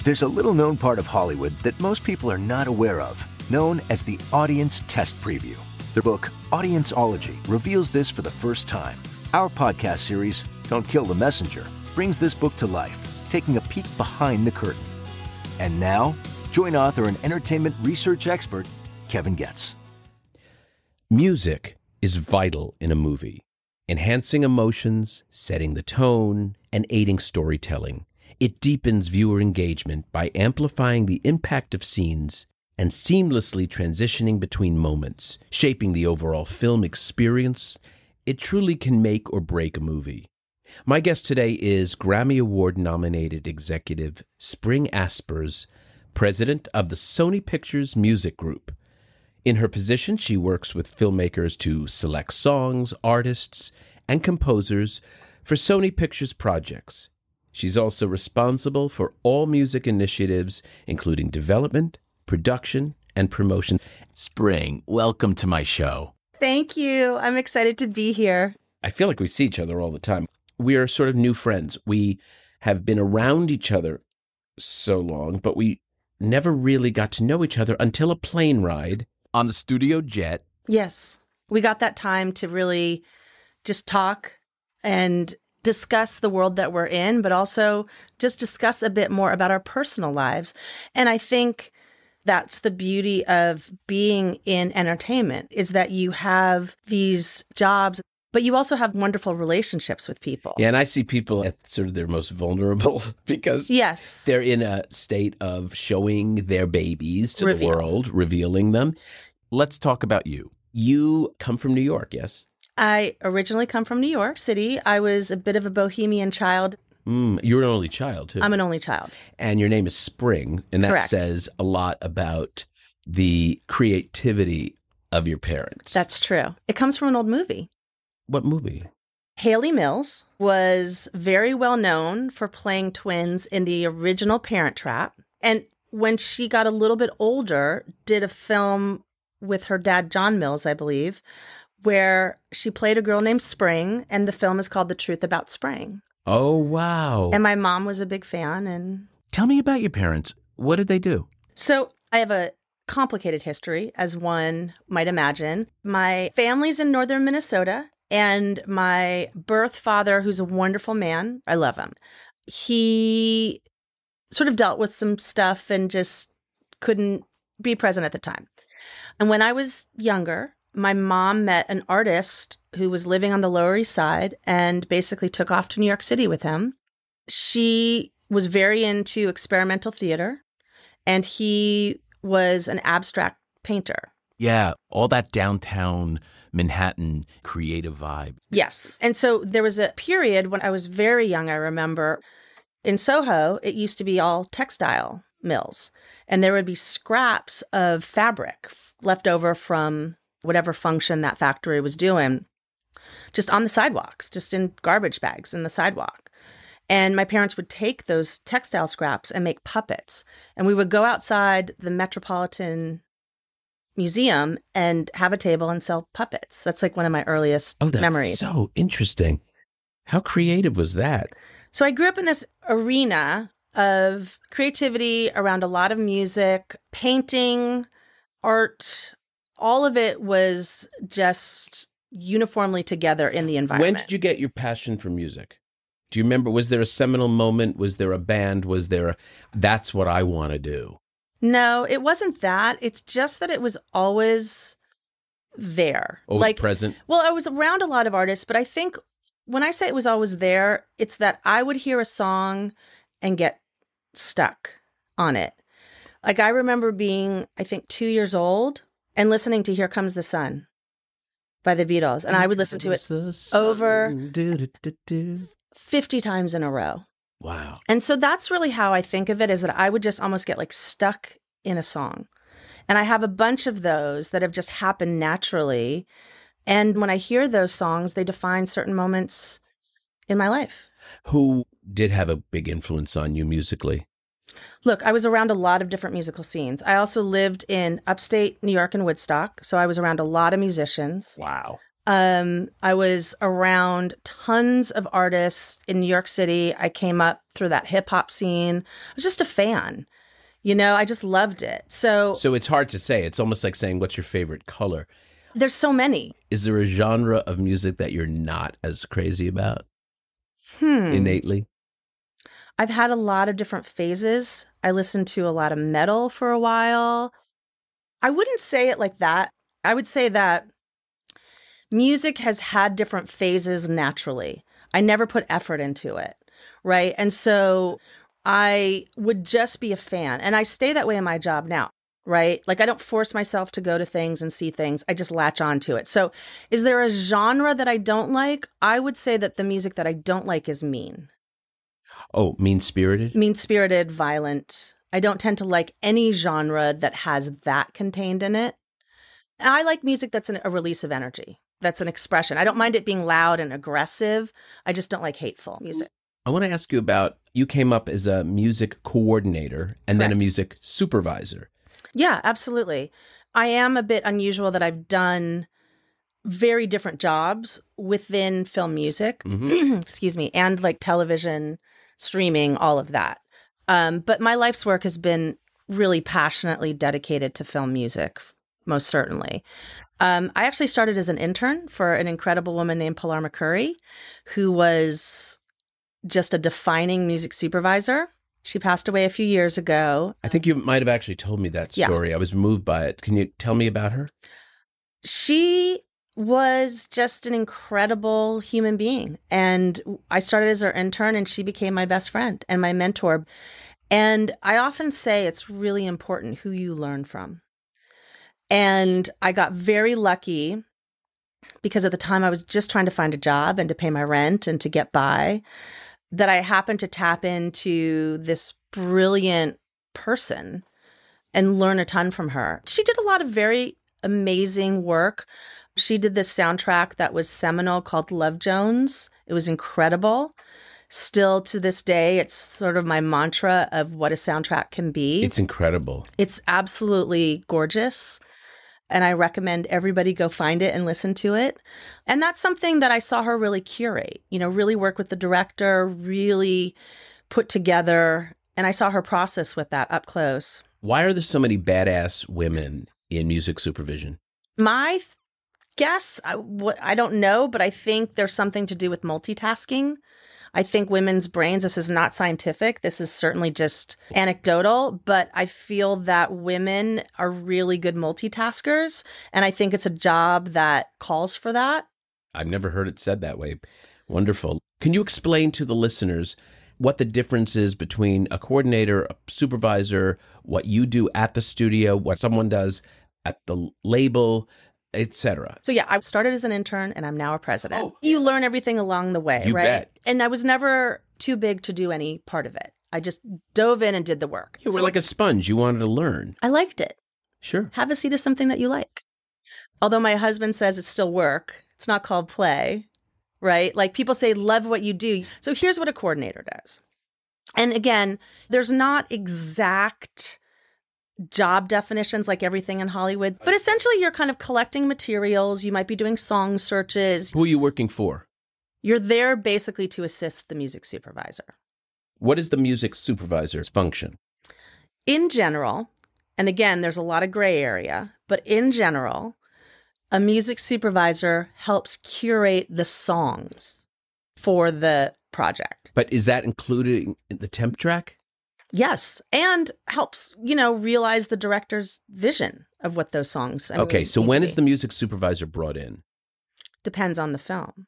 There's a little-known part of Hollywood that most people are not aware of, known as the Audience Test Preview. Their book, Audienceology, reveals this for the first time. Our podcast series, Don't Kill the Messenger, brings this book to life, taking a peek behind the curtain. And now, join author and entertainment research expert, Kevin Goetz. Music is vital in a movie, enhancing emotions, setting the tone, and aiding storytelling. It deepens viewer engagement by amplifying the impact of scenes and seamlessly transitioning between moments, shaping the overall film experience. It truly can make or break a movie. My guest today is Grammy Award-nominated executive Spring Aspers, president of the Sony Pictures Music Group. In her position, she works with filmmakers to select songs, artists, and composers for Sony Pictures projects. She's also responsible for all music initiatives, including development, production, and promotion. Spring, welcome to my show. Thank you. I'm excited to be here. I feel like we see each other all the time. We are sort of new friends. We have been around each other so long, but we never really got to know each other until a plane ride on the studio jet. Yes. We got that time to really just talk and discuss the world that we're in, but also just discuss a bit more about our personal lives. And I think that's the beauty of being in entertainment, is that you have these jobs, but you also have wonderful relationships with people. Yeah, and I see people at sort of their most vulnerable because yes, they're in a state of showing their babies to the world, revealing them. Let's talk about you. You come from New York, yes? I originally come from New York City. I was a bit of a Bohemian child. You're an only child, too. I'm an only child. And your name is Spring, and that Correct. Says a lot about the creativity of your parents. That's true. It comes from an old movie. What movie? Haley Mills was very well known for playing twins in the original Parent Trap. And when she got a little bit older, did a film with her dad, John Mills, I believe, where she played a girl named Spring, and the film is called The Truth About Spring. Oh, wow. And my mom was a big fan. And tell me about your parents. What did they do? So I have a complicated history, as one might imagine. My family's in northern Minnesota, and my birth father, who's a wonderful man, I love him, he sort of dealt with some stuff and just couldn't be present at the time. And when I was younger, my mom met an artist who was living on the Lower East Side and basically took off to New York City with him. She was very into experimental theater, and he was an abstract painter. Yeah, all that downtown Manhattan creative vibe. Yes. And so there was a period when I was very young, I remember, in Soho, it used to be all textile mills, and there would be scraps of fabric left over from whatever function that factory was doing, just on the sidewalks, just in garbage bags in the sidewalk. And my parents would take those textile scraps and make puppets. And we would go outside the Metropolitan Museum and have a table and sell puppets. That's like one of my earliest memories. So interesting. How creative was that? So I grew up in this arena of creativity around a lot of music, painting, art. All of it was just uniformly together in the environment. When did you get your passion for music? Do you remember, was there a seminal moment? Was there a band? Was there that's what I want to do? No, it wasn't that. It's just that it was always there. Always present? Well, I was around a lot of artists, but I think when I say it was always there, it's that I would hear a song and get stuck on it. Like I remember being, I think, 2 years old and listening to Here Comes the Sun by the Beatles. And I would listen to it over 50 times in a row. Wow. And so that's really how I think of it, is that I would just almost get like stuck in a song. And I have a bunch of those that have just happened naturally. And when I hear those songs, they define certain moments in my life. Who did have a big influence on you musically? Look, I was around a lot of different musical scenes. I also lived in upstate New York and Woodstock, so I was around a lot of musicians. Wow. I was around tons of artists in New York City. I came up through that hip hop scene. I was just a fan. I just loved it. So it's hard to say. It's almost like saying, what's your favorite color? There's so many. Is there a genre of music that you're not as crazy about innately? I've had a lot of different phases. I listened to a lot of metal for a while. I wouldn't say it like that. I would say that music has had different phases naturally. I never put effort into it, right? And so I would just be a fan. And I stay that way in my job now, right? Like I don't force myself to go to things and see things. I just latch onto it. So is there a genre that I don't like? I would say that the music that I don't like is mean. Oh, mean-spirited? Mean-spirited, violent. I don't tend to like any genre that has that contained in it. And I like music that's a release of energy. That's an expression. I don't mind it being loud and aggressive. I just don't like hateful music. I want to ask you about, you came up as a music coordinator and then a music supervisor. Yeah, absolutely. I am a bit unusual that I've done very different jobs within film music, excuse me, and like television, streaming, all of that. But my life's work has been really passionately dedicated to film music, most certainly. I actually started as an intern for an incredible woman named Pilar McCurry, who was just a defining music supervisor. She passed away a few years ago. I think you might have actually told me that story. Yeah. I was moved by it. Can you tell me about her? She was just an incredible human being. And I started as her intern and she became my best friend and my mentor. And I often say it's really important who you learn from. And I got very lucky because at the time I was just trying to find a job and to pay my rent and to get by, that I happened to tap into this brilliant person and learn a ton from her. She did a lot of very amazing work. She did this soundtrack that was seminal called Love Jones. It was incredible. Still to this day, it's sort of my mantra of what a soundtrack can be. It's incredible. It's absolutely gorgeous. And I recommend everybody go find it and listen to it. And that's something that I saw her really curate, really work with the director, really put together. And I saw her process with that up close. Why are there so many badass women in music supervision? My guess, I don't know, but I think there's something to do with multitasking. I think women's brains, this is not scientific, this is certainly just anecdotal, but I feel that women are really good multitaskers, and I think it's a job that calls for that. I've never heard it said that way. Wonderful. Can you explain to the listeners what the difference is between a coordinator, a supervisor, what you do at the studio, what someone does at the label, etc.? So yeah, I started as an intern and I'm now a president. Oh. You learn everything along the way, you right? Bet. And I was never too big to do any part of it. I just dove in and did the work. You were like a sponge. You wanted to learn. I liked it. Sure. Have a seat of something that you like. Although my husband says it's still work. It's not called play, right? Like people say, love what you do. So here's what a coordinator does. And again, there's not exact job definitions like everything in Hollywood, but essentially you're kind of collecting materials. You might be doing song searches. Who are you working for? You're there basically to assist the music supervisor. What is the music supervisor's function? In general, and again, there's a lot of gray area, but in general, a music supervisor helps curate the songs for the project. But is that included in the temp track? Yes, and helps, realize the director's vision of what those songs. Okay, so when is the music supervisor brought in? Depends on the film.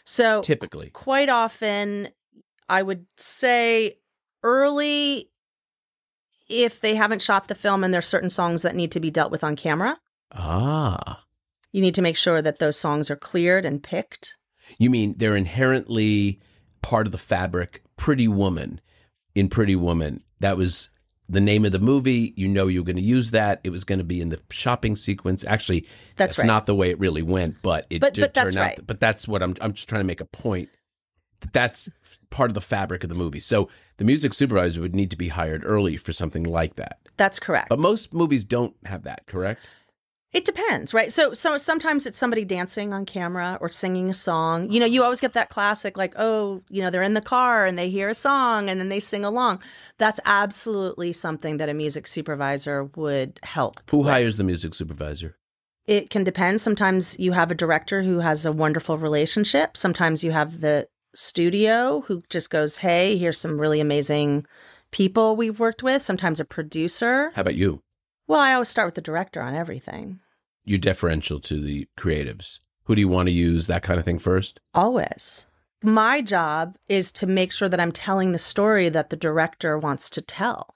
So typically, quite often, I would say early, if they haven't shot the film and there's certain songs that need to be dealt with on camera. Ah. You need to make sure that those songs are cleared and picked. You mean they're inherently part of the fabric? Pretty Woman. In Pretty Woman, that was the name of the movie. You know you're going to use that. It was going to be in the shopping sequence. Actually, that's right. Not the way it really went, but it did turn out. Right. But that's what I'm just trying to make a point. That's part of the fabric of the movie. So the music supervisor would need to be hired early for something like that. That's correct. But most movies don't have that, correct? It depends, right? So sometimes it's somebody dancing on camera or singing a song. You know, you always get that classic, like, oh, you know, they're in the car and they hear a song and then they sing along. That's absolutely something that a music supervisor would help. Who hires the music supervisor? It can depend. Sometimes you have a director who has a wonderful relationship. Sometimes you have the studio who just goes, hey, here's some really amazing people we've worked with. Sometimes a producer. How about you? Well, I always start with the director on everything. You're deferential to the creatives. Who do you want to use, that kind of thing first? Always. My job is to make sure that I'm telling the story that the director wants to tell.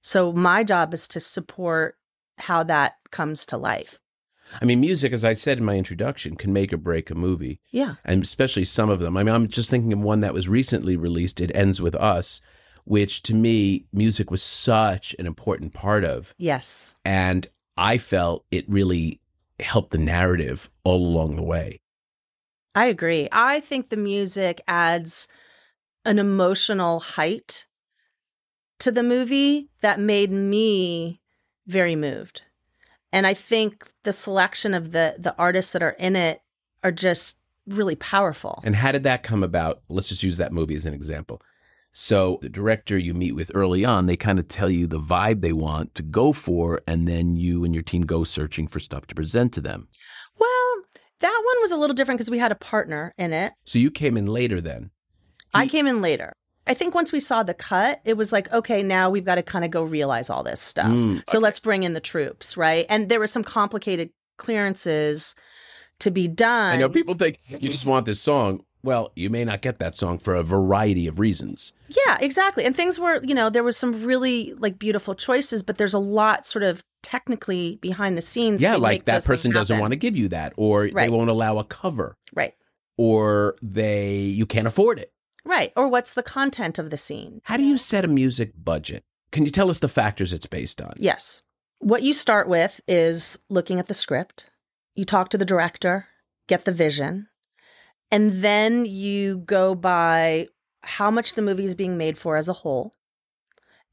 So my job is to support how that comes to life. I mean, music, as I said in my introduction, can make or break a movie. Yeah. And especially some of them. I mean, I'm just thinking of one that was recently released, It Ends With Us, which to me, music was such an important part of. Yes. And I felt it really helped the narrative all along the way. I agree. I think the music adds an emotional height to the movie that made me very moved. And I think the selection of the artists that are in it are just really powerful. And how did that come about? Let's just use that movie as an example. So the director you meet with early on, they kind of tell you the vibe they want to go for, and then you and your team go searching for stuff to present to them. Well, that one was a little different because we had a partner in it. So you came in later then? I came in later. I think once we saw the cut, it was like, okay, now we've got to kind of go realize all this stuff. So let's bring in the troops, right? And there were some complicated clearances to be done. I know people think you just want this song. Well, you may not get that song for a variety of reasons. Yeah, exactly. And things were, you know, there was some really like beautiful choices, but there's a lot sort of technically behind the scenes. Yeah, to like make that those person things doesn't happen. want to give you that, or they won't allow a cover. Right. Or you can't afford it. Right. Or what's the content of the scene? How do you set a music budget? Can you tell us the factors it's based on? Yes. What you start with is looking at the script. You talk to the director, get the vision, and then you go by how much the movie is being made for as a whole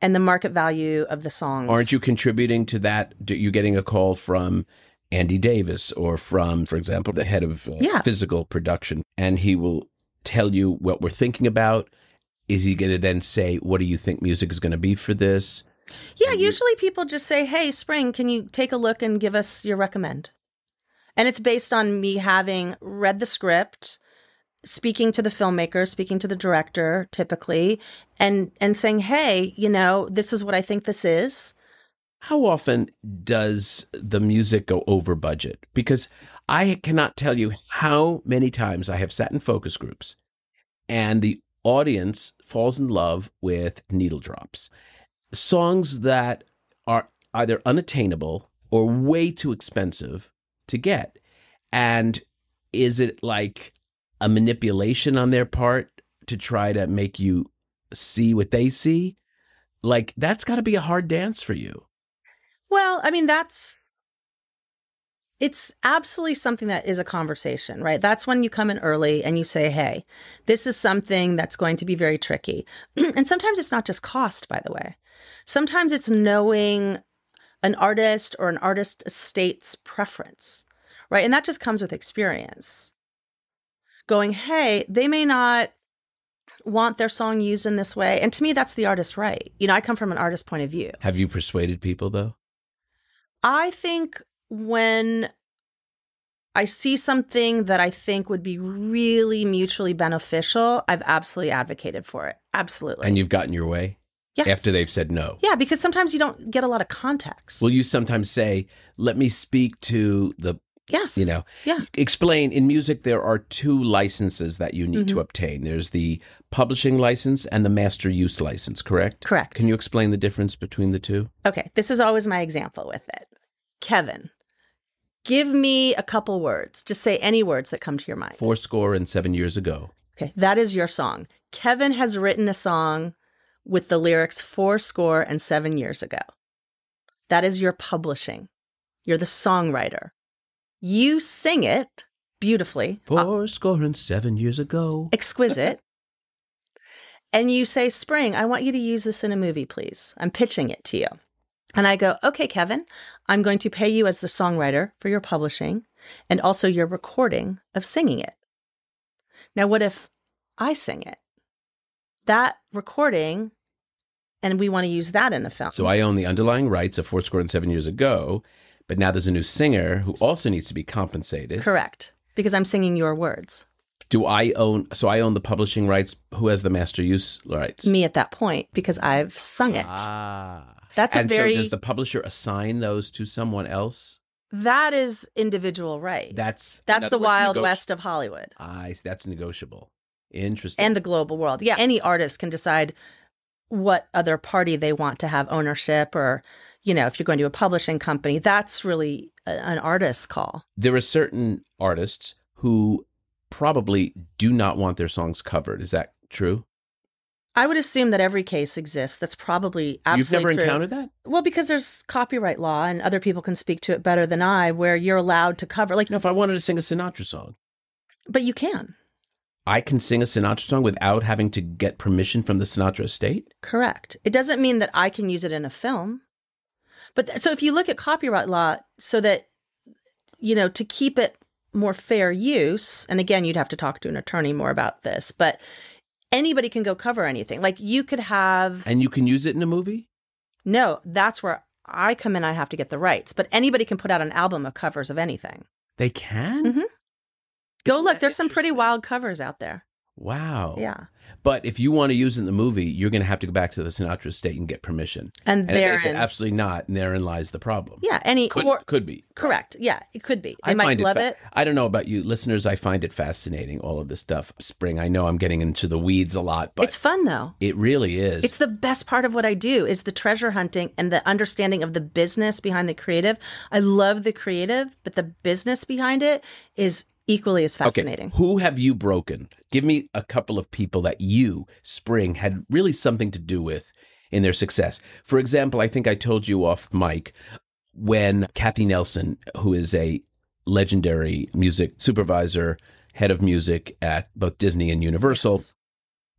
and the market value of the songs. Aren't you contributing to that? You getting a call from Andy Davis or from, for example, the head of physical production, and he will tell you what we're thinking about? Is he going to then say, what do you think music is going to be for this? Yeah, usually people just say, hey, Spring, can you take a look and give us your recommend? And it's based on me having read the script, speaking to the filmmaker, speaking to the director, typically, and saying, hey, you know, this is what I think this is. How often does the music go over budget? Because I cannot tell you how many times I have sat in focus groups and the audience falls in love with needle drops. Songs that are either unattainable or way too expensive to get. And is it like a manipulation on their part to try to make you see what they see? Like, that's got to be a hard dance for you. Well, I mean, it's absolutely something that is a conversation, right? That's when you come in early and you say, hey, this is something that's going to be very tricky. And sometimes it's not just cost, by the way. Sometimes it's knowing an artist or an artist estate's preference, right? And that just comes with experience. Going, hey, they may not want their song used in this way. And to me, that's the artist's right. You know, I come from an artist point of view. Have you persuaded people, though? I think when I see something that I think would be really mutually beneficial, I've absolutely advocated for it. Absolutely. And you've gotten your way? Yes. After they've said no? Yeah, because sometimes you don't get a lot of context. Will you sometimes say, let me speak to the, yes. you know, yeah. Explain, in music, there are two licenses that you need to obtain. There's the publishing license and the master use license, correct? Correct. Can you explain the difference between the two? Okay, this is always my example with it. Kevin, give me a couple words. Just say any words that come to your mind. 7 years ago. Okay, that is your song. Kevin has written a song with the lyrics 7 years ago. That is your publishing. You're the songwriter. You sing it beautifully. 7 years ago. Exquisite. And you say, Spring, I want you to use this in a movie, please. I'm pitching it to you. And I go, okay, Kevin, I'm going to pay you as the songwriter for your publishing and also your recording of singing it. Now, what if I sing it? That recording, and we want to use that in a film. So I own the underlying rights of 7 years ago, but now there's a new singer who also needs to be compensated. Correct, because I'm singing your words. I own the publishing rights? Who has the master use rights? Me at that point, because I've sung it. That's so does the publisher assign those to someone else? That is individual right. That's the wild west of Hollywood. That's negotiable. Interesting. And the global world. Yeah, any artist can decide what other party they want to have ownership, or, if you're going to a publishing company, that's really an artist's call. There are certain artists who probably do not want their songs covered. Is that true? I would assume that every case exists. That's probably absolutely You've never true. encountered that? Well, because there's copyright law, and other people can speak to it better than I, where you're allowed to cover. If I wanted to sing a Sinatra song. But you can. I can sing a Sinatra song without having to get permission from the Sinatra estate? Correct. It doesn't mean that I can use it in a film. But so if you look at copyright law, so that, to keep it more fair use, and again, you'd have to talk to an attorney more about this, but anybody can go cover anything. Like you could have... And you can use it in a movie? No, that's where I come in. I have to get the rights. But anybody can put out an album of covers of anything. They can? Mm-hmm. Go look. There's some pretty wild covers out there. Wow. Yeah. But if you want to use it in the movie, you're going to have to go back to the Sinatra estate and get permission. And if they say absolutely not, and therein lies the problem. Yeah. Could be. Correct. Yeah, it could be. They might love it. I don't know about you listeners. I find it fascinating, all of this stuff. Spring, I know I'm getting into the weeds a lot, but it's fun though. It really is. It's the best part of what I do is the treasure hunting and the understanding of the business behind the creative. I love the creative, but the business behind it is equally as fascinating. Okay. Who have you broken? Give me a couple of people that you, Spring, had really something to do with in their success. For example, I think I told you off mic when Kathy Nelson, who is a legendary music supervisor, head of music at both Disney and Universal, yes.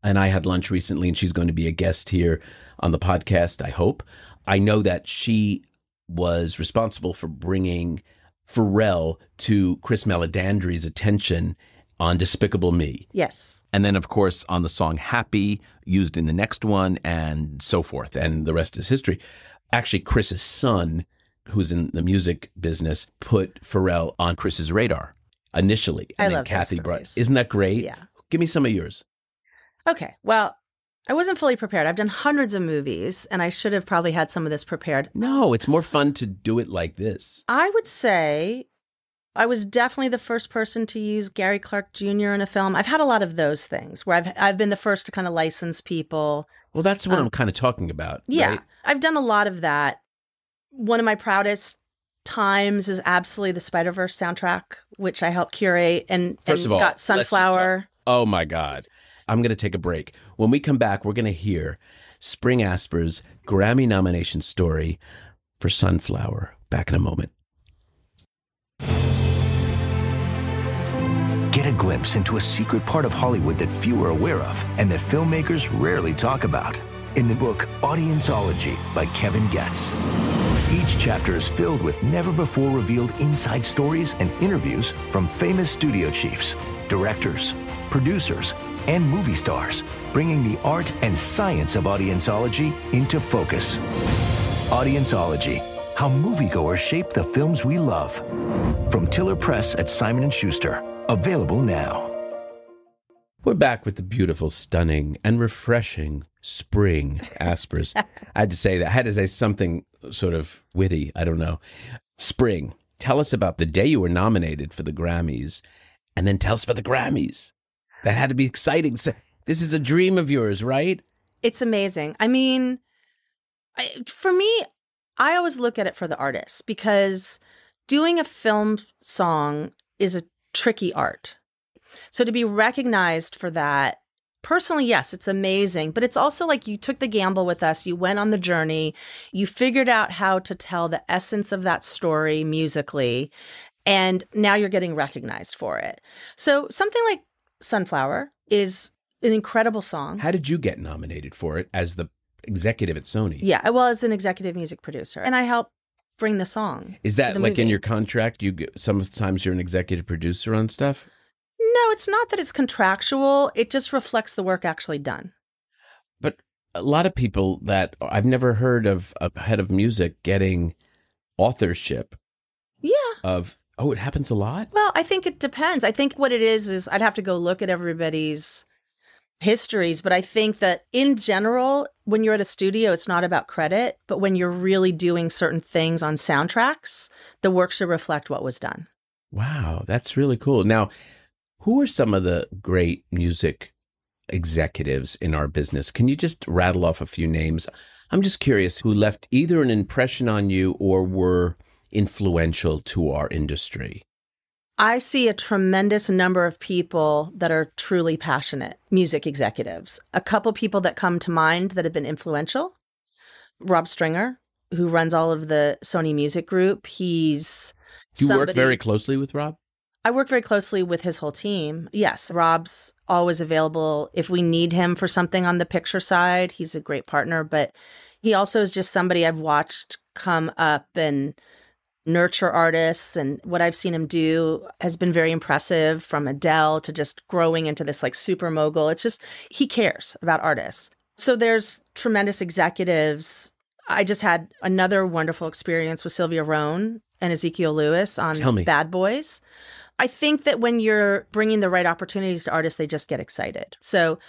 And I had lunch recently, and she's going to be a guest here on the podcast, I hope. I know that she was responsible for bringing Pharrell to Chris Meledandri's attention on Despicable Me. Yes. And then, of course, on the song Happy, used in the next one, and so forth. And the rest is history. Actually, Chris's son, who's in the music business, put Pharrell on Chris's radar initially. And I love Kathy brought. Isn't that great? Yeah. Give me some of yours. Okay. Well, I wasn't fully prepared. I've done hundreds of movies, and I should have probably had some of this prepared. No, it's more fun to do it like this. I would say I was definitely the first person to use Gary Clark Jr. in a film. I've had a lot of those things where I've been the first to kind of license people. Well, that's what I'm kind of talking about. Yeah, right? I've done a lot of that. One of my proudest times is absolutely the Spider-Verse soundtrack, which I helped curate and First of all, got Sunflower. Oh my God. I'm going to take a break. When we come back, we're going to hear Spring Aspers' Grammy nomination story for Sunflower. Back in a moment. Get a glimpse into a secret part of Hollywood that few are aware of and that filmmakers rarely talk about. In the book Audienceology by Kevin Goetz. Each chapter is filled with never-before-revealed inside stories and interviews from famous studio chiefs, directors, producers, and movie stars, bringing the art and science of audienceology into focus. Audienceology, how moviegoers shape the films we love. From Tiller Press at Simon & Schuster, available now. We're back with the beautiful, stunning, and refreshing Spring Aspers. I had to say that. I had to say something sort of witty. I don't know. Spring, tell us about the day you were nominated for the Grammys, and then tell us about the Grammys. That had to be exciting. So, this is a dream of yours, right? It's amazing. I mean, for me, I always look at it for the artist because doing a film song is a tricky art. So to be recognized for that, personally, yes, it's amazing. But it's also like you took the gamble with us. You went on the journey. You figured out how to tell the essence of that story musically. And now you're getting recognized for it. So something like Sunflower is an incredible song. How did you get nominated for it as executive at Sony. Yeah, well, as an executive music producer. And I help bring the song. Is that the like movie. in your contract? Sometimes you're an executive producer on stuff? No, it's not that it's contractual. It just reflects the work actually done. But a lot of people that I've never heard of a head of music getting authorship. Yeah. It happens a lot? Well, I think it depends. I think what it is I'd have to go look at everybody's histories, but I think that in general, when you're at a studio, it's not about credit, but when you're really doing certain things on soundtracks, the work should reflect what was done. Wow, that's really cool. Now, who are some of the great music executives in our business? Can you just rattle off a few names? I'm just curious who left either an impression on you or were influential to our industry. I see a tremendous number of people that are truly passionate music executives. A couple people that come to mind that have been influential. Rob Stringer, who runs all of the Sony Music Group. He's Do you work very closely with Rob? I work very closely with his whole team. Yes, Rob's always available. If we need him for something on the picture side, he's a great partner. But he also is just somebody I've watched come up and nurture artists, and what I've seen him do has been very impressive, from Adele to just growing into this like super mogul. It's just, he cares about artists. So there's tremendous executives. I just had another wonderful experience with Sylvia Rhone and Ezekiel Lewis on Bad Boys. I think that when you're bringing the right opportunities to artists, they just get excited. So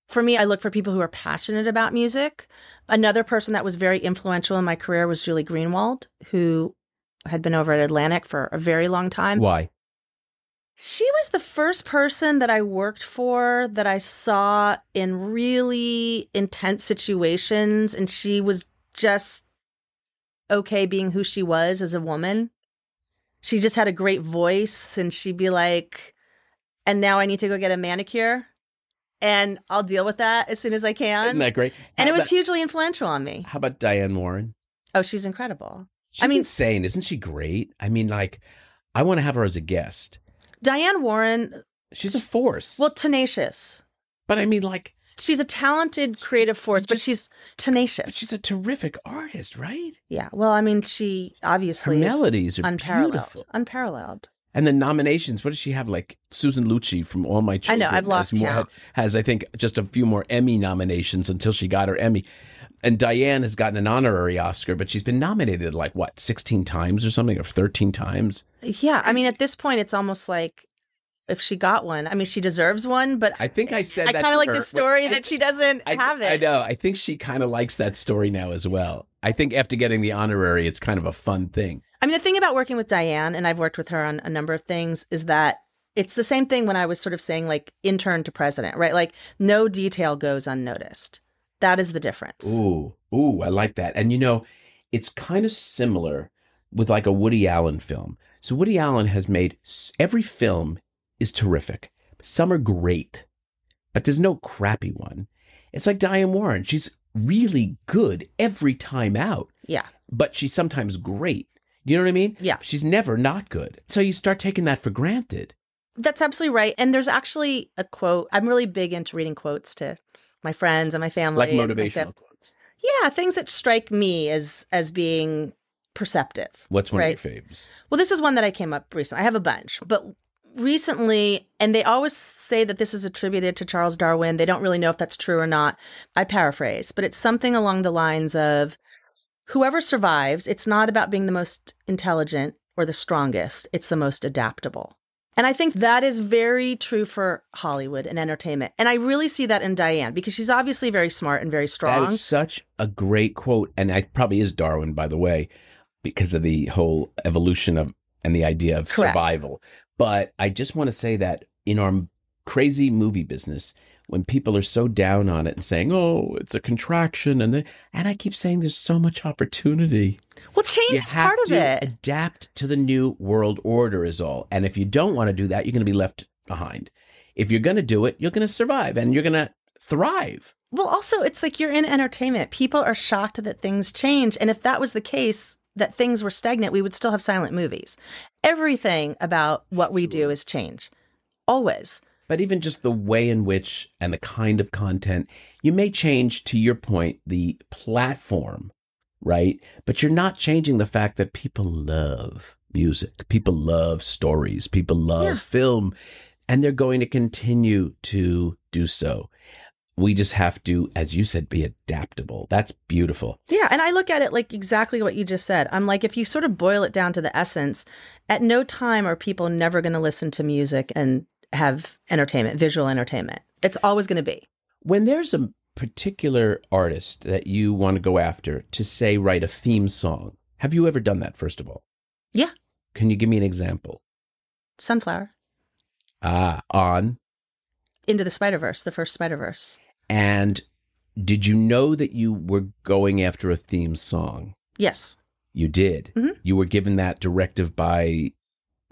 for me, I look for people who are passionate about music. Another person that was very influential in my career was Julie Greenwald, who had been over at Atlantic for a very long time. Why? She was the first person that I worked for that I saw in really intense situations, and she was just okay being who she was as a woman. She just had a great voice, and she'd be like, and now I need to go get a manicure, and I'll deal with that as soon as I can. Isn't that great? And it was hugely influential on me. How about Diane Warren? Oh, she's incredible. She's insane. Isn't she great? I mean, like, I want to have her as a guest. Diane Warren. She's a force. Well, tenacious. But I mean, like, she's a talented creative force, but she's tenacious. But she's a terrific artist, right? Yeah. Well, I mean, she obviously her melodies are unparalleled. Beautiful. Unparalleled. And the nominations, what does she have? Like Susan Lucci from All My Children. I know, I've lost count. Has, I think, just a few more Emmy nominations until she got her Emmy. And Diane has gotten an honorary Oscar, but she's been nominated like, 16 times or something, or 13 times? Yeah. I mean, at this point, it's almost like if she got one, I mean, she deserves one, but I think I said that. I kind of like the story that she doesn't have it. I know. I think she kind of likes that story now as well. I think after getting the honorary, it's kind of a fun thing. I mean, the thing about working with Diane, and I've worked with her on a number of things, is that it's the same thing when I was sort of saying like intern to president, right? Like no detail goes unnoticed. That is the difference. Ooh, I like that. And you know, it's kind of similar with like a Woody Allen film. So Woody Allen has made, every film is terrific. Some are great, but there's no crappy one. It's like Diane Warren. She's really good every time out. Yeah. But she's sometimes great. Do you know what I mean? Yeah. She's never not good. So you start taking that for granted. That's absolutely right. And there's actually a quote. I'm really big into reading quotes to my friends and my family. Like motivational quotes. Yeah, things that strike me as being perceptive. What's one of your faves? Well, this is one that I came up recently. I have a bunch, but recently, and they always say that this is attributed to Charles Darwin. They don't really know if that's true or not. I paraphrase, but it's something along the lines of, whoever survives, it's not about being the most intelligent or the strongest. It's the most adaptable. And I think that is very true for Hollywood and entertainment. And I really see that in Diane, because she's obviously very smart and very strong. That is such a great quote. And it probably is Darwin, by the way, because of the whole evolution of and the idea of survival. But I just want to say that in our crazy movie business, when people are so down on it and saying, oh, it's a contraction, and I keep saying there's so much opportunity. Well, change is part of it. You have to adapt to the new world order is all. And if you don't want to do that, you're going to be left behind. If you're going to do it, you're going to survive and you're going to thrive. Well, also, it's like you're in entertainment. People are shocked that things change. And if that was the case, that things were stagnant, we would still have silent movies. Everything about what we do is change. Always. But even just the way in which and the kind of content, you may change, to your point, the platform, right? But you're not changing the fact that people love music. People love stories. People love film. And they're going to continue to do so. We just have to, as you said, be adaptable. That's beautiful. Yeah. And I look at it like exactly what you just said. I'm like, if you sort of boil it down to the essence, at no time are people never going to listen to music and have entertainment, visual entertainment. It's always going to be. When there's a particular artist that you want to go after to, say, write a theme song, have you ever done that, first of all? Yeah. Can you give me an example? Sunflower. On? Into the Spider-Verse, the first Spider-Verse. And did you know that you were going after a theme song? Yes. You did? Mm-hmm. You were given that directive by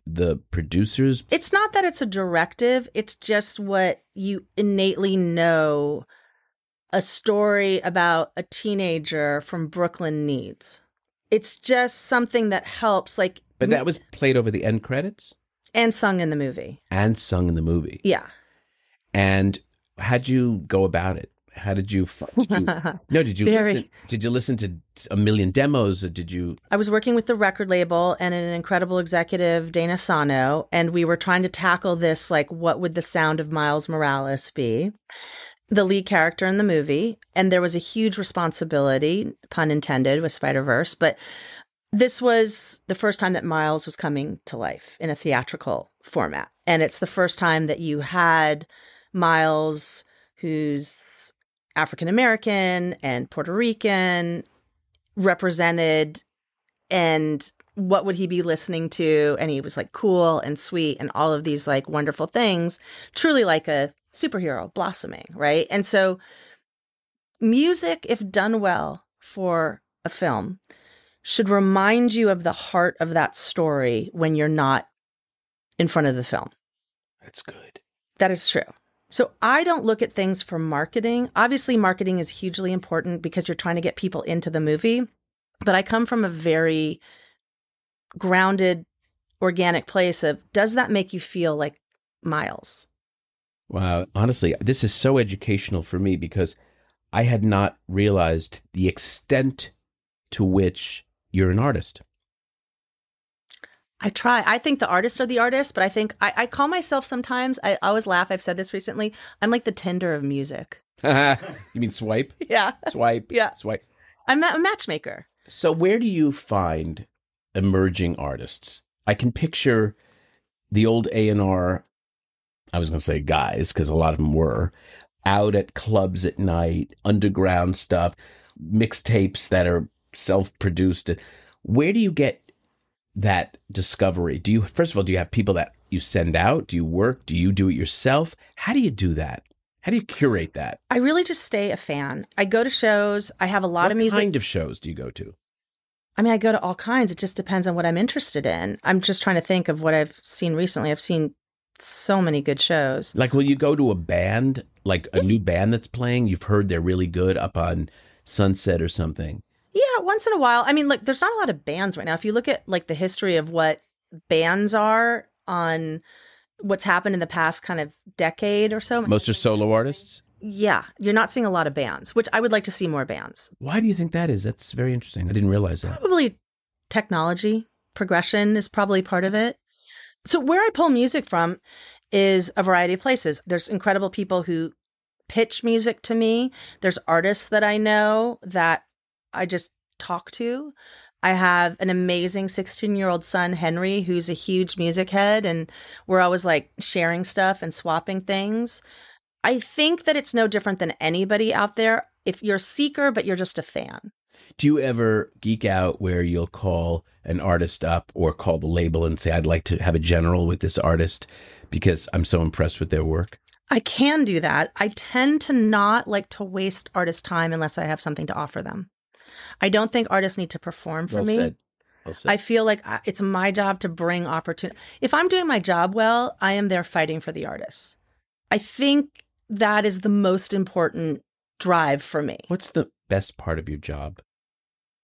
the producers? It's not that it's a directive. It's just what you innately know a story about a teenager from Brooklyn needs. It's just something that helps. But that was played over the end credits? And sung in the movie. And sung in the movie. Yeah. And how'd you go about it? How did you listen? Did you listen to a million demos? Or did you? I was working with the record label and an incredible executive, Dana Sano, and we were trying to tackle this, like, what would the sound of Miles Morales be? The lead character in the movie. And there was a huge responsibility, pun intended, with Spider-Verse. But this was the first time that Miles was coming to life in a theatrical format. And it's the first time that you had Miles, who's African-American and Puerto Rican, represented, and what would he be listening to? And he was like cool and sweet and all of these like wonderful things, truly like a superhero blossoming, right? And so music, if done well for a film, should remind you of the heart of that story when you're not in front of the film. That's good. That is true. So I don't look at things for marketing. Obviously, marketing is hugely important because you're trying to get people into the movie. But I come from a very grounded, organic place of, does that make you feel like Miles? Wow. Honestly, this is so educational for me because I had not realized the extent to which you're an artist. I try. I think the artists are the artists, but I think I call myself sometimes, I always laugh, I've said this recently, I'm like the Tinder of music. You mean swipe? Yeah. Swipe? Yeah. Swipe. I'm a matchmaker. So where do you find emerging artists? I can picture the old A&R, I was going to say guys, because a lot of them were, out at clubs at night, underground stuff, mixtapes that are self-produced. Where do you get that discovery? First of all, do you have people that you send out? Do you work? Do you do it yourself? How do you do that? How do you curate that? I really just stay a fan. I go to shows. I have a lot of music. What kind of shows do you go to? I mean, I go to all kinds. It just depends on what I'm interested in. I'm just trying to think of what I've seen recently. I've seen so many good shows. Like, will you go to a band, like a new band that's playing? You've heard they're really good up on Sunset or something. Yeah, once in a while. I mean, look, there's not a lot of bands right now. If you look at like the history of what bands are on what's happened in the past kind of decade or so. Most are solo artists? Yeah, you're not seeing a lot of bands, which I would like to see more bands. Why do you think that is? That's very interesting. I didn't realize that. Probably technology, progression is probably part of it. So where I pull music from is a variety of places. There's incredible people who pitch music to me. There's artists that I know that I just talk to. I have an amazing 16-year-old son, Henry, who's a huge music head, and we're always like sharing stuff and swapping things. I think that it's no different than anybody out there. If you're a seeker, but you're just a fan. Do you ever geek out where you'll call an artist up or call the label and say, I'd like to have a general with this artist because I'm so impressed with their work? I can do that. I tend to not like to waste artists' time unless I have something to offer them. I don't think artists need to perform for me. Well said. I feel like it's my job to bring opportunity. If I'm doing my job well, I am there fighting for the artists. I think that is the most important drive for me. What's the best part of your job?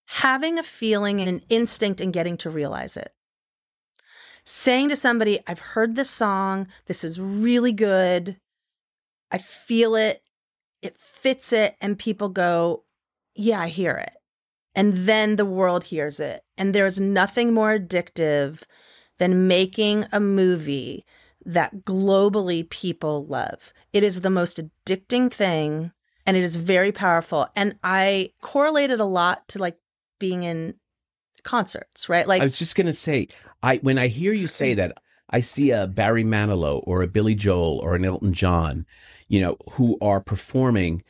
Having a feeling and an instinct and getting to realize it. saying to somebody, I've heard this song, this is really good, I feel it, it fits it, and people go, yeah, I hear it. And then the world hears it. And there's nothing more addictive than making a movie that globally people love. It is the most addicting thing, and it is very powerful. And I correlate it a lot to like being in concerts, right? Like I was just going to say, when I hear you say that, I see a Barry Manilow or a Billy Joel or an Elton John, who are performing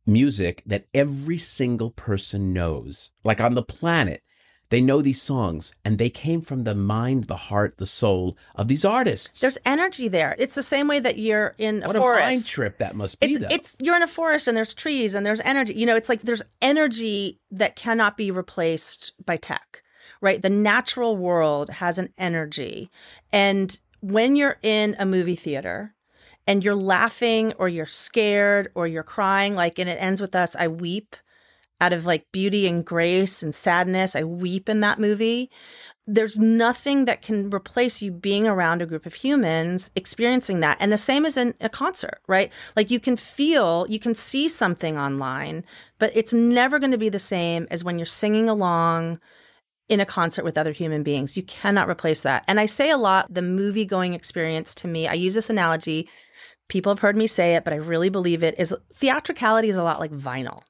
music that every single person knows, like on the planet. They know these songs, and they came from the mind, the heart, the soul of these artists. There's energy there. It's the same way that you're in a forest. What a mind trip that must be, though. You're in a forest, and there's trees, and there's energy. It's like there's energy that cannot be replaced by tech, right? The natural world has an energy. And when you're in a movie theater and you're laughing or you're scared or you're crying, and it ends with us, I weep out of like beauty and grace and sadness. I weep in that movie. There's nothing that can replace you being around a group of humans experiencing that. And the same as in a concert, right? Like you can see something online, but it's never going to be the same as when you're singing along in a concert with other human beings. You cannot replace that. And I say a lot, the movie going experience to me, I use this analogy. People have heard me say it, but I really believe it, is theatricality is a lot like vinyl.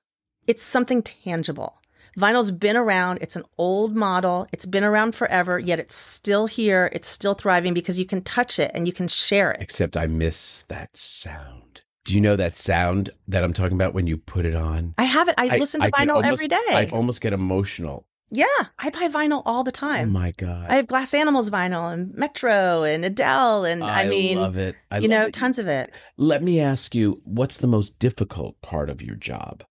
It's something tangible. Vinyl's been around. It's an old model. It's been around forever, yet it's still here. It's still thriving because you can touch it and you can share it. Except I miss that sound. Do you know that sound that I'm talking about when you put it on? I have it. I listen to vinyl every day. I almost get emotional. Yeah, I buy vinyl all the time. Oh my God. I have Glass Animals vinyl and Metro and Adele and I love it. Tons of it. Let me ask you, what's the most difficult part of your job?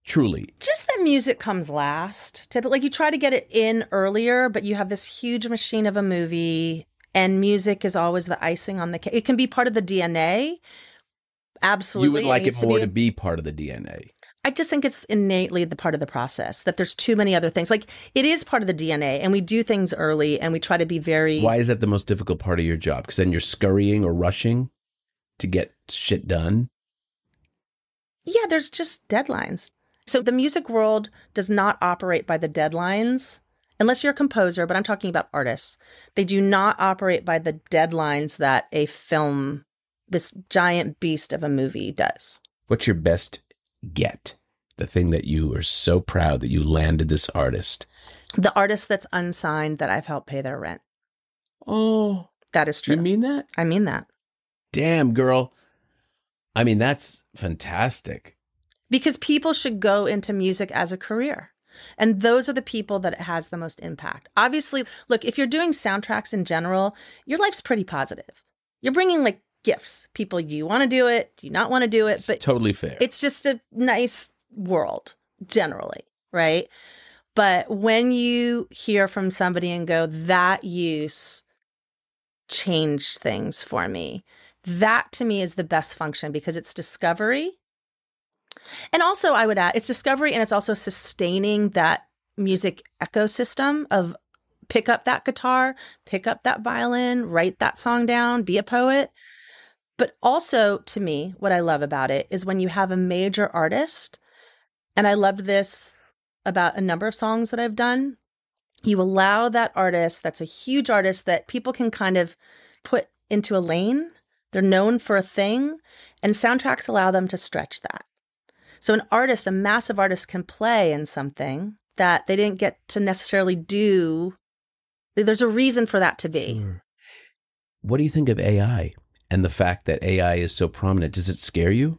Truly. Just that music comes last. Typically, like you try to get it in earlier, but you have this huge machine of a movie and music is always the icing on the cake. It can be part of the DNA. Absolutely. You would like it more to be part of the DNA. I just think it's innately the part of the process, that there's too many other things. Like it is part of the DNA and we do things early and we try to be very... Why is that the most difficult part of your job? Because then you're scurrying or rushing to get shit done? Yeah, there's just deadlines. So the music world does not operate by the deadlines, unless you're a composer, but I'm talking about artists. They do not operate by the deadlines that a film, this giant beast of a movie, does. What's your best get? The thing that you are so proud that you landed this artist? The artist that's unsigned that I've helped pay their rent. Oh. That is true. You mean that? I mean that. Damn, girl. I mean, that's fantastic. Because people should go into music as a career. And those are the people that it has the most impact. Obviously, look, if you're doing soundtracks in general, your life's pretty positive. You're bringing like gifts. People, you want to do it, do you not want to do it? But totally fair. It's just a nice world, generally, right? But when you hear from somebody and go, that use changed things for me, that to me is the best function because it's discovery. And also, I would add, it's discovery and it's also sustaining that music ecosystem of pick up that guitar, pick up that violin, write that song down, be a poet. But also, to me, what I love about it is when you have a major artist, and I loved this about a number of songs that I've done, you allow that artist, that's a huge artist that people can kind of put into a lane. They're known for a thing, and soundtracks allow them to stretch that. So an artist, a massive artist, can play in something that they didn't get to necessarily do. There's a reason for that to be. Sure. What do you think of AI and the fact that AI is so prominent? Does it scare you?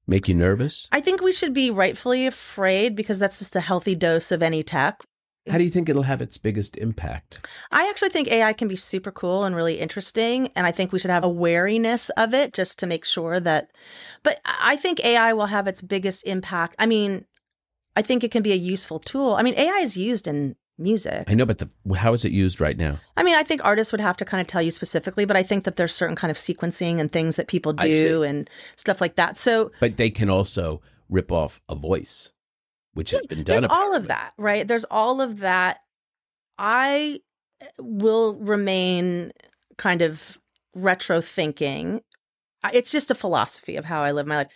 Make you nervous? I think we should be rightfully afraid because that's just a healthy dose of any tech. How do you think it'll have its biggest impact? I actually think AI can be super cool and really interesting. And I think we should have a wariness of it just to make sure that, but I think AI will have its biggest impact. I mean, I think it can be a useful tool. I mean, AI is used in music. I know, but how is it used right now? I mean, I think artists would have to kind of tell you specifically, but I think that there's certain kind of sequencing and things that people do and stuff like that. So, but they can also rip off a voice, which has been done. There's all of that, right? There's all of that. I will remain kind of retro thinking. It's just a philosophy of how I live my life.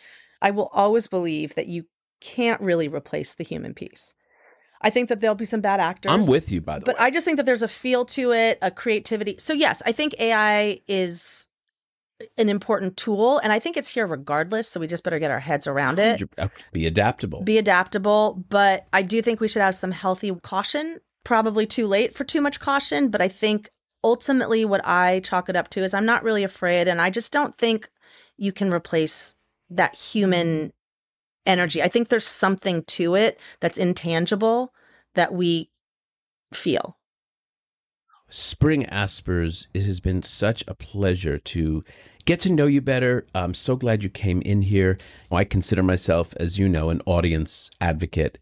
I will always believe that you can't really replace the human piece. I think that there'll be some bad actors. I'm with you, by the way. But I just think that there's a feel to it, a creativity. So yes, I think AI is an important tool, and I think it's here regardless, so we just better get our heads around it. Be adaptable. Be adaptable, but I do think we should have some healthy caution. Probably too late for too much caution, but I think ultimately what I chalk it up to is I'm not really afraid, and I just don't think you can replace that human energy. I think there's something to it that's intangible that we feel. Spring Aspers, it has been such a pleasure to get to know you better. I'm so glad you came in here. I consider myself, as you know, an audience advocate,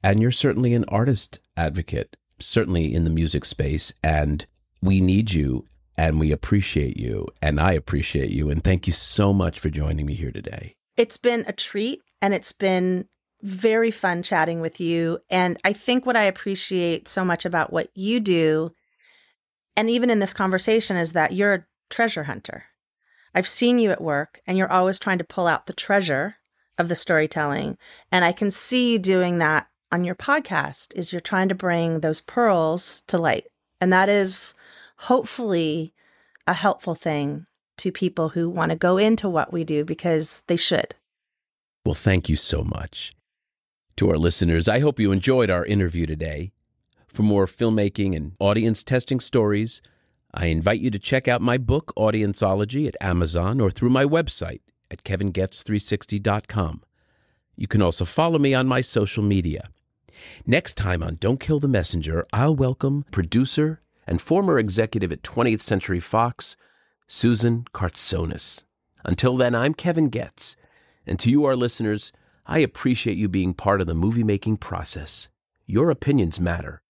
and you're certainly an artist advocate, certainly in the music space, and we need you, and we appreciate you, and I appreciate you, and thank you so much for joining me here today. It's been a treat, and it's been very fun chatting with you, and I think what I appreciate so much about what you do, and even in this conversation, is that you're a treasure hunter. I've seen you at work, and you're always trying to pull out the treasure of the storytelling, and I can see you doing that on your podcast, is you're trying to bring those pearls to light. And that is hopefully a helpful thing to people who want to go into what we do, because they should. Well, thank you so much. To our listeners, I hope you enjoyed our interview today. For more filmmaking and audience testing stories, I invite you to check out my book, Audienceology, at Amazon or through my website at kevingoetz360.com. You can also follow me on my social media. Next time on Don't Kill the Messenger, I'll welcome producer and former executive at 20th Century Fox, Susan Kartsonis. Until then, I'm Kevin Goetz, and to you, our listeners, I appreciate you being part of the movie-making process. Your opinions matter.